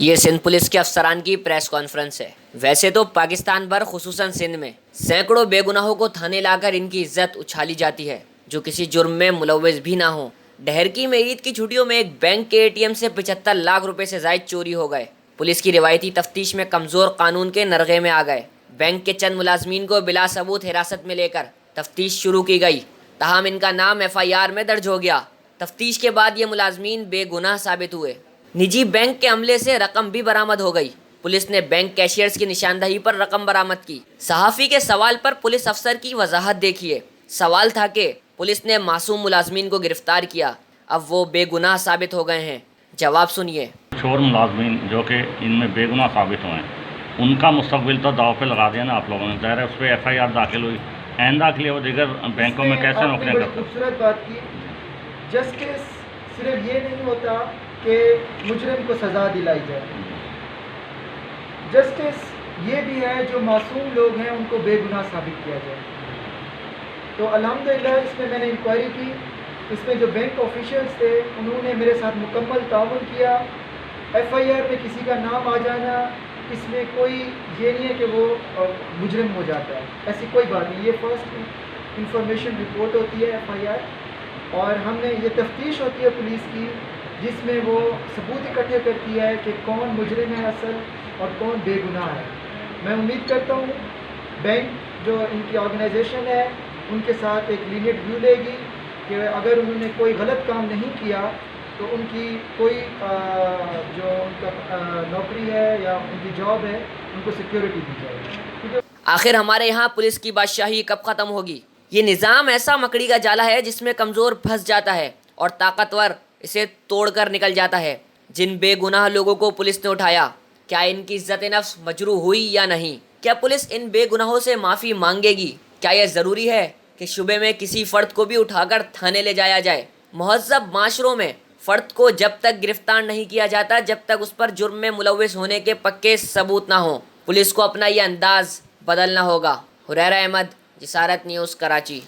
یہ سندھ پولیس کے افسران کی پریس کانفرنس ہے۔ ویسے تو پاکستان بھر خصوصاً سندھ میں سینکڑوں بے گناہوں کو تھانے لا کر ان کی عزت اچھالی جاتی ہے جو کسی جرم میں ملوث بھی نہ ہوں۔ ڈہرکی میں عید کی چھٹیوں میں ایک بینک کے ATM سے 75 لاکھ روپے سے زائد چوری ہو گئے۔ پولیس کی روایتی تفتیش میں کمزور قانون کے نرغے میں آ گئے۔ بینک کے چند ملازمین کو بلا ثبوت حراست میں لے کر تفتیش شروع کی گئی، تاہم ان کا نام FIR میں درج ہو گیا۔ تفتیش کے بعد یہ ملازمین بے گناہ ثابت ہوئے۔ نجی بینک کے عملے سے رقم بھی برآمد ہو گئی۔ پولیس نے بینک کیشیئرز کی نشاندہی پر رقم برآمد کی۔ صحافی کے سوال پر پولیس افسر کی وضاحت دیکھیے۔ سوال تھا کہ پولیس نے معصوم ملازمین کو گرفتار کیا، اب وہ بے گناہ ثابت ہو گئے ہیں۔ جواب سنیے۔ چور ملازمین جو کہ ان میں بے گناہ ثابت ہوئے ہیں، ان کا مستقبل تو داؤ پہ لگا دیا نا آپ لوگوں نے۔ ظاہر ہے اس پہ FIR داخل ہوئی، آئندہ کے لیے وہ دیگر بینکوں میں کیسے نوکریاں کرتے ہیں؟ خوبصورت بات کی، جسٹس صرف یہ نہیں ہوتا کہ مجرم کو سزا دلائی جائے، جسٹس یہ بھی ہے جو معصوم لوگ ہیں ان کو بے گناہ ثابت کیا جائے۔ تو الحمدللہ اس میں نے انکوائری کی، اس میں جو بینک آفیشلز تھے انہوں نے میرے ساتھ مکمل تعاون کیا۔ FIR میں کسی کا نام آ جانا اس میں کوئی یہ نہیں ہے کہ وہ مجرم ہو جاتا ہے، ایسی کوئی بات نہیں۔ یہ فرسٹ انفارمیشن رپورٹ ہوتی ہے FIR، اور ہم نے یہ تفتیش ہوتی ہے پولیس کی جس میں وہ ثبوت اکٹھے کرتی ہے کہ کون مجرم ہے اصل اور کون بے گناہ ہے۔ میں امید کرتا ہوں بینک جو ان کی آرگنائزیشن ہے ان کے ساتھ ایک لینیٹ ویو لے گی کہ اگر انہوں نے کوئی غلط کام نہیں کیا تو ان کی کوئی جو ان کا نوکری ہے یا ان کی جاب ہے ان کو سیکیورٹی دی جائے۔ آخر ہمارے یہاں پولیس کی بادشاہی کب ختم ہوگی؟ یہ نظام ایسا مکڑی کا جالا ہے جس میں کمزور پھنس جاتا ہے اور طاقتور اسے توڑ کر نکل جاتا ہے۔ جن بے گناہ لوگوں کو پولیس نے اٹھایا، کیا ان کی عزت نفس مجروح ہوئی یا نہیں؟ کیا پولیس ان بے گناہوں سے معافی مانگے گی؟ کیا یہ ضروری ہے کہ شبے میں کسی فرد کو بھی اٹھا کر تھانے لے جایا جائے؟ مہذب معاشروں میں فرد کو جب تک گرفتار نہیں کیا جاتا جب تک اس پر جرم میں ملوث ہونے کے پکے ثبوت نہ ہوں۔ پولیس کو اپنا یہ انداز بدلنا ہوگا۔ حریرہ احمد، جسارت نیوز، کراچی۔